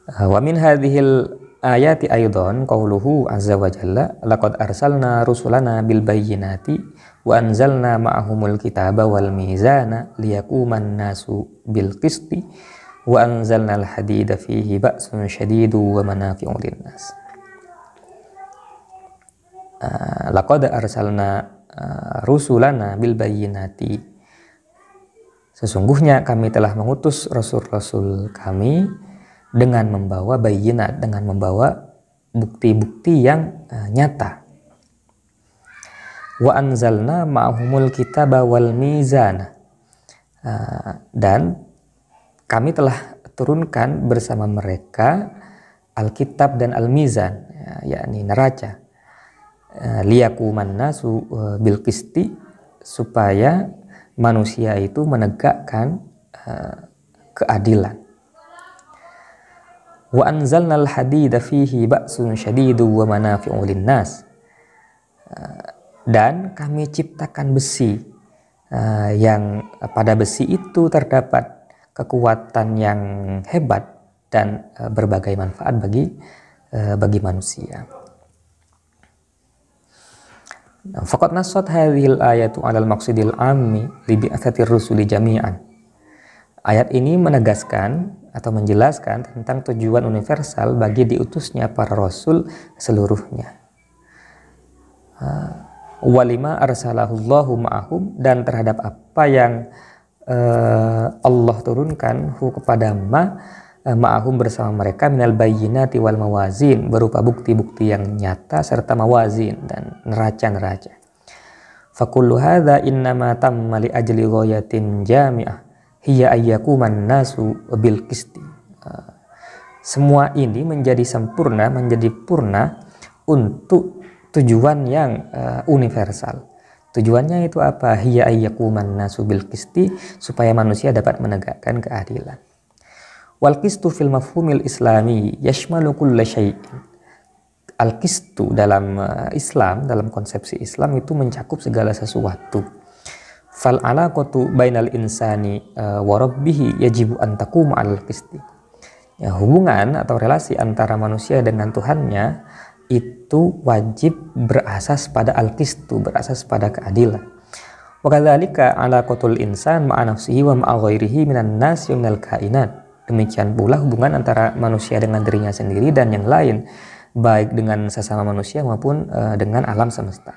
Wa min hadhil ayati aidan qauluhu azza wa jalla laqad arsalna rusulana bil bayyinati wa anzalna ma'ahumul kitaba wal mizana liyaquman nasu bil qisti wa anzalna al hadida fihi ba'sun syadidu wa manafi'u linnas. Laqad arsalna rusulana bil bayyinati, sesungguhnya kami telah mengutus rasul-rasul kami dengan membawa bayyinat, dengan membawa bukti-bukti yang nyata. Wa anzalna ma'ahumul kitaba wal mizana, dan kami telah turunkan bersama mereka Alkitab dan Al-Mizan, yakni neraca. Liyaquman nasu bil qisti, supaya manusia itu menegakkan keadilan. Wa anzalnal hadida fihi ba'sun syadidu wa manafi'u linnas, dan kami ciptakan besi yang pada besi itu terdapat kekuatan yang hebat dan berbagai manfaat bagi manusia. Faqad nassat hadhil ayatu 'alal maqsidil 'ammi li bi'atsatir rusuli jami'an. Ayat ini menegaskan atau menjelaskan tentang tujuan universal bagi diutusnya para rasul seluruhnya. Walima arsalahullahu ma'ahum, dan terhadap apa yang Allah turunkan kepada ma'ahum bersama mereka minal bayyinati wal mawazin, berupa bukti-bukti yang nyata serta mawazin dan neraca-neraca. Fakullu hadza innama tamma li ajli ghayatin jami'ah hiya ayyakuman nasu bil qisti. Semua ini menjadi sempurna, menjadi purna untuk tujuan yang universal. Tujuannya itu apa? Hiya ayyakuman nasu bil qisti, supaya manusia dapat menegakkan keadilan. Wal qistu fil mafhumil islami yashmalu kulla syai'in. Al qistu dalam Islam, dalam konsepsi Islam itu mencakup segala sesuatu. Fal alaqatu bainal insani wa rabbih yajibu an taquma 'alal qisti. Ya, hubungan atau relasi antara manusia dengan Tuhannya itu wajib berasas pada al-qistu, berasas pada keadilan. Wa kadzalika alaqatul insan ma'a nafsihi wa ma'a ghairihi minan nas wa minal kainat. Demikian pula hubungan antara manusia dengan dirinya sendiri dan yang lain, baik dengan sesama manusia maupun dengan alam semesta.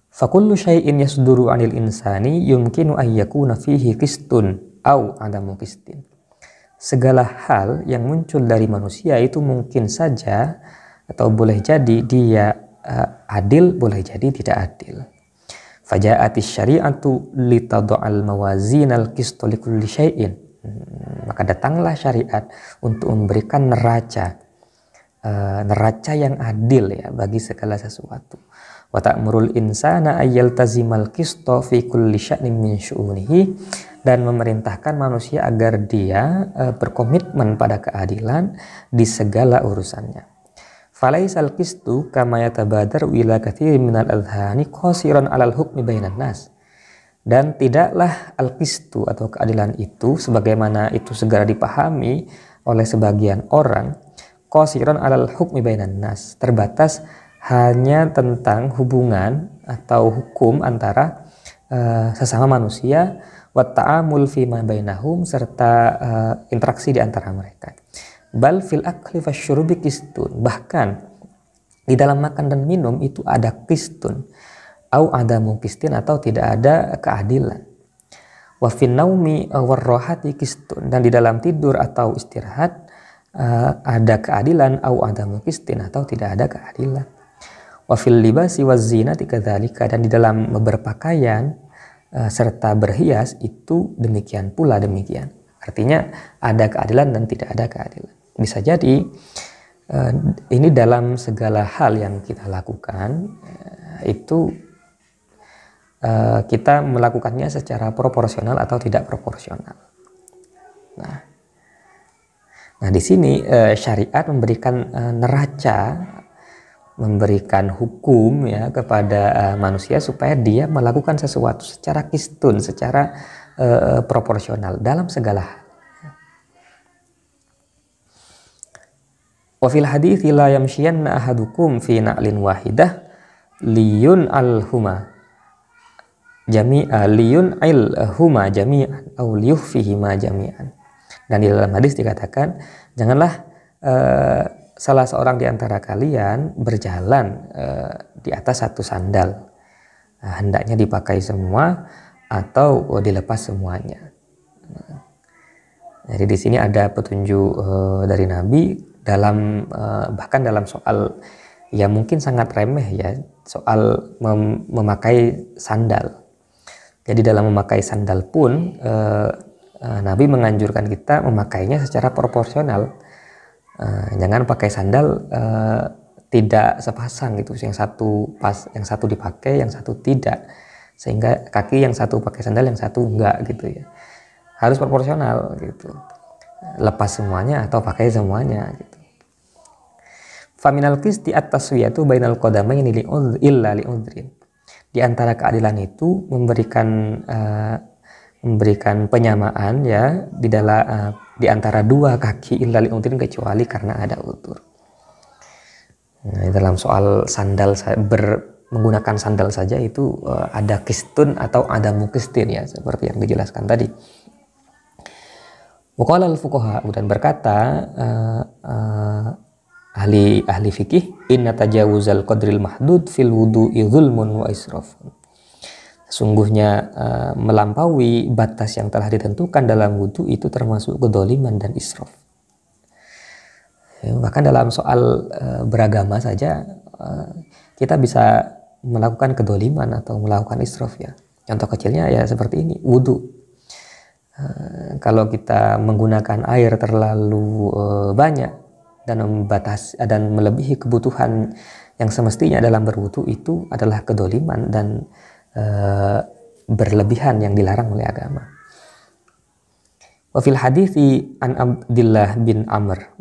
Fakullu syai'in yasduru 'anil insani yumkinu an yakuna fihi qistun au adamu qistin. Segala hal yang muncul dari manusia itu mungkin saja atau boleh jadi dia adil, boleh jadi tidak adil. Faja'atis syari'atu litad'al mawazinal qistu likulli syai'in. Maka datanglah syariat untuk memberikan neraca yang adil ya bagi segala sesuatu. Wa ta'murul insana ayyaltazimal qista fi kulli sya'nin min syu'unihi, dan memerintahkan manusia agar dia berkomitmen pada keadilan di segala urusannya. Falaisal qistu kama yatabadaru ila katsirin minal adhani qasiran 'alal hukmi bainan nas. Dan tidaklah al-qistu atau keadilan itu sebagaimana itu segera dipahami oleh sebagian orang, qasiran 'alal hukmi bainan nas, terbatas hanya tentang hubungan atau hukum antara sesama manusia, wa ta'amul fima bainahum, serta interaksi di antara mereka. Bal fil akli wasyurbi qistun, bahkan di dalam makan dan minum itu ada qistun, au adamu qistin, atau tidak ada keadilan. Wa fin naumi warrohati qistun, dan di dalam tidur atau istirahat ada keadilan, au adamu qistin, atau tidak ada keadilan. Wa fil libasi waz-zinati kadzalika, dan di dalam berpakaian serta berhias itu demikian pula demikian. Artinya ada keadilan dan tidak ada keadilan. Bisa jadi ini dalam segala hal yang kita lakukan itu kita melakukannya secara proporsional atau tidak proporsional. Nah di sini syariat memberikan neraca, memberikan hukum ya kepada manusia supaya dia melakukan sesuatu secara qistun, secara proporsional dalam segala hal. Wa fil hadithi la yamshiyanna ahadukum fi na'lin wahidah liyun al-huma jami'a liyun al-huma jami'an aw liyuhfihima jami'an. Dan di dalam hadis dikatakan, janganlah salah seorang di antara kalian berjalan di atas satu sandal, hendaknya dipakai semua atau dilepas semuanya. Jadi di sini ada petunjuk dari Nabi dalam bahkan dalam soal ya mungkin sangat remeh ya, soal memakai sandal. Jadi dalam memakai sandal pun Nabi menganjurkan kita memakainya secara proporsional. Jangan pakai sandal tidak sepasang gitu, yang satu dipakai, yang satu tidak, sehingga kaki yang satu pakai sandal, yang satu enggak gitu ya. Harus proporsional gitu. Lepas semuanya atau pakai semuanya gitu. Faminal qisti at-taswiyatu bainal qadamaini illa li'udhrin. Di antara keadilan itu memberikan penyamaan ya di antara dua kaki illa li'udhrin, kecuali karena ada udzur. Nah, dalam soal sandal menggunakan sandal saja itu ada qistun atau ada muqistin ya, seperti yang dijelaskan tadi. Waqala al-fuqaha, dan berkata ahli fikih, inna tajawuzal qadril mahdud fil wudu'i dzulmun wa israfun. Sesungguhnya melampaui batas yang telah ditentukan dalam wudu itu termasuk kedoliman dan israf. Bahkan dalam soal beragama saja kita bisa melakukan kedoliman atau melakukan israf ya. Contoh kecilnya ya seperti ini, wudu. Kalau kita menggunakan air terlalu banyak dan melebihi kebutuhan yang semestinya dalam berwudu, itu adalah kedoliman dan berlebihan yang dilarang oleh agama. Wa fil hadithi an Abdullah bin Amr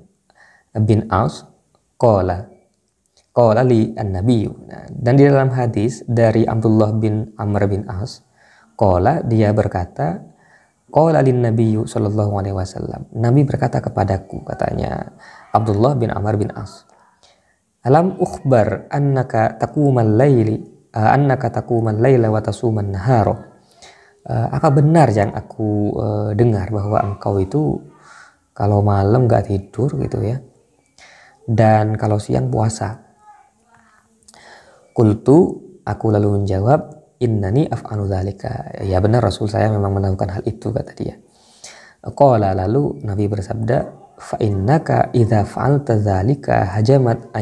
bin Aus qala li an-nabiy. Dan di dalam hadis dari Abdullah bin Amr bin Aus, qala, dia berkata, qala lin nabiyyu sallallahu alaihi wasallam, Nabi berkata kepadaku, katanya Abdullah bin Amr bin Aus, alam ukhbar annaka taqumal laila wa tasuman nahara. Apa benar yang aku dengar bahwa engkau itu kalau malam gak tidur gitu ya, dan kalau siang puasa? Qultu, aku lalu menjawab, innani af'alu dzalika. Ya benar, Rasul saya memang melakukan hal itu, kata dia. Qala, lalu Nabi bersabda, fa innaka idza fa'alta dzalika hajamat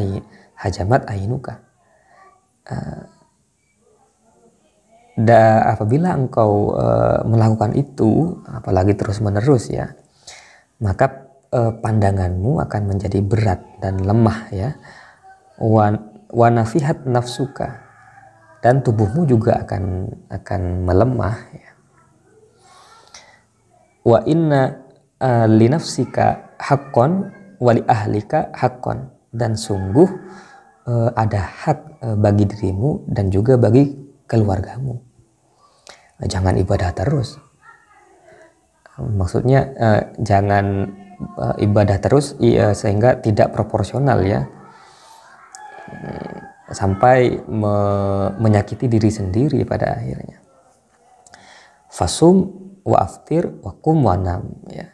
ainuka. Apabila engkau melakukan itu, apalagi terus-menerus ya, maka pandanganmu akan menjadi berat dan lemah ya. Wa nafihat nafsuka, dan tubuhmu juga akan melemah ya. Wa inna li nafsika haqqan wa li ahlika haqqan, dan sungguh ada hak bagi dirimu dan juga bagi keluargamu. Jangan ibadah terus. Maksudnya jangan ibadah terus sehingga tidak proporsional ya, sampai menyakiti diri sendiri pada akhirnya. Fasum wa aftir wa kum wa nam ya.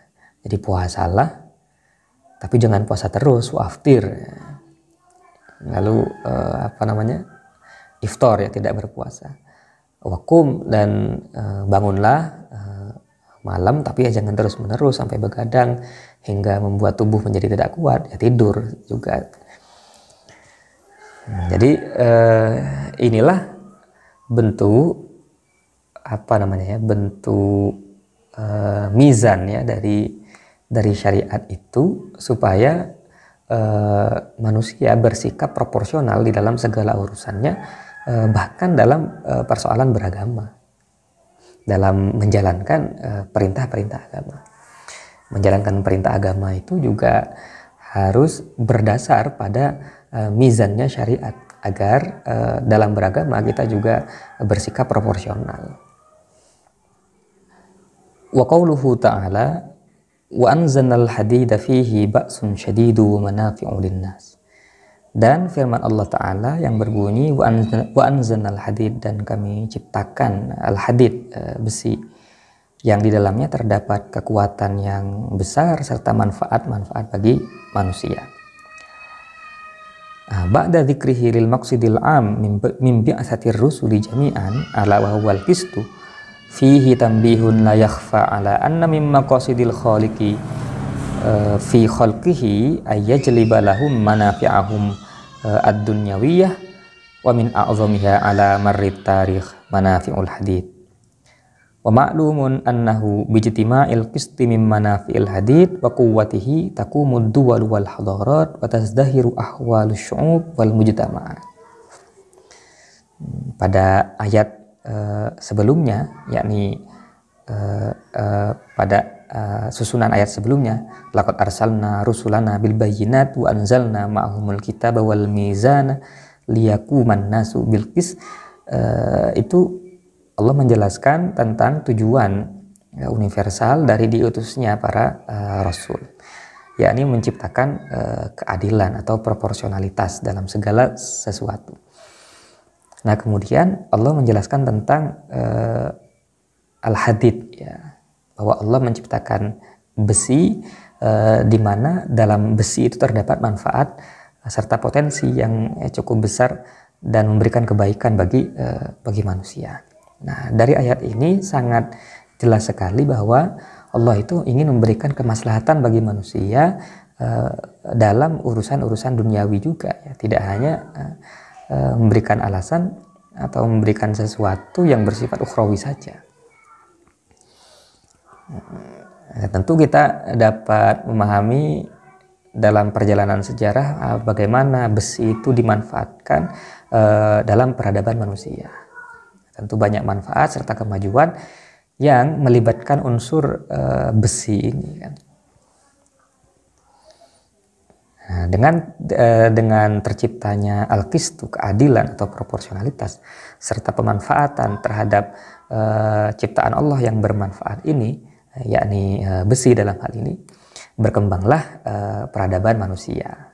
Jadi puasalah, tapi jangan puasa terus, wa aftir ya. Lalu iftar ya, tidak berpuasa. Wakum, dan bangunlah malam, tapi ya jangan terus menerus sampai begadang hingga membuat tubuh menjadi tidak kuat ya, tidur juga. Jadi inilah bentuk bentuk mizan ya dari syariat itu, supaya manusia bersikap proporsional di dalam segala urusannya, bahkan dalam persoalan beragama, dalam menjalankan perintah-perintah agama. Menjalankan perintah agama itu juga harus berdasar pada mizannya syariat, agar dalam beragama kita juga bersikap proporsional. Wa qauluhu ta'ala, wa anzalnal hadida fihi ba'sun syadidu wa manafi'u linnas. Dan firman Allah Ta'ala yang berbunyi wa anzalnal hadid, dan kami ciptakan al-hadid, besi, yang di dalamnya terdapat kekuatan yang besar serta manfaat-manfaat bagi manusia. Ba'da dzikrihi lil maqsidil am min bi'atsatir rusuli jami'an ala wa huwal qistu fihi tanbihun la yakhfa ala anna min maqasidil khaliqi fi khalqihi ayyajliba lahum manafi'ahum ad-dunyawiyah wa min a'zamiha ala marrit tarikh manafi'ul hadid. Wa ma'lumun annahu bijtima'il qisti min manafi'il hadid wa quwwatihi taqumud duwal wal hadarat wa tazdahiru ahwalus syu'ub wal mujtama'at. Pada ayat sebelumnya, yakni pada susunan ayat sebelumnya, laqad arsalna rusulana bil bayyinat wa anzalna ma'ahumul kitaba wal mizana liyaquman nasu bil qis, itu Allah menjelaskan tentang tujuan universal dari diutusnya para rasul, yakni menciptakan keadilan atau proporsionalitas dalam segala sesuatu. Nah, kemudian Allah menjelaskan tentang al-hadid, ya, bahwa Allah menciptakan besi, di mana dalam besi itu terdapat manfaat serta potensi yang cukup besar dan memberikan kebaikan bagi manusia. Nah, dari ayat ini sangat jelas sekali bahwa Allah itu ingin memberikan kemaslahatan bagi manusia dalam urusan-urusan duniawi juga, ya. Tidak hanya memberikan alasan atau memberikan sesuatu yang bersifat ukhrawi saja. Nah, tentu kita dapat memahami dalam perjalanan sejarah bagaimana besi itu dimanfaatkan dalam peradaban manusia. Tentu banyak manfaat serta kemajuan yang melibatkan unsur besi ini, kan. Nah, dengan terciptanya al-qistu, keadilan atau proporsionalitas, serta pemanfaatan terhadap ciptaan Allah yang bermanfaat ini, yakni besi dalam hal ini, berkembanglah peradaban manusia.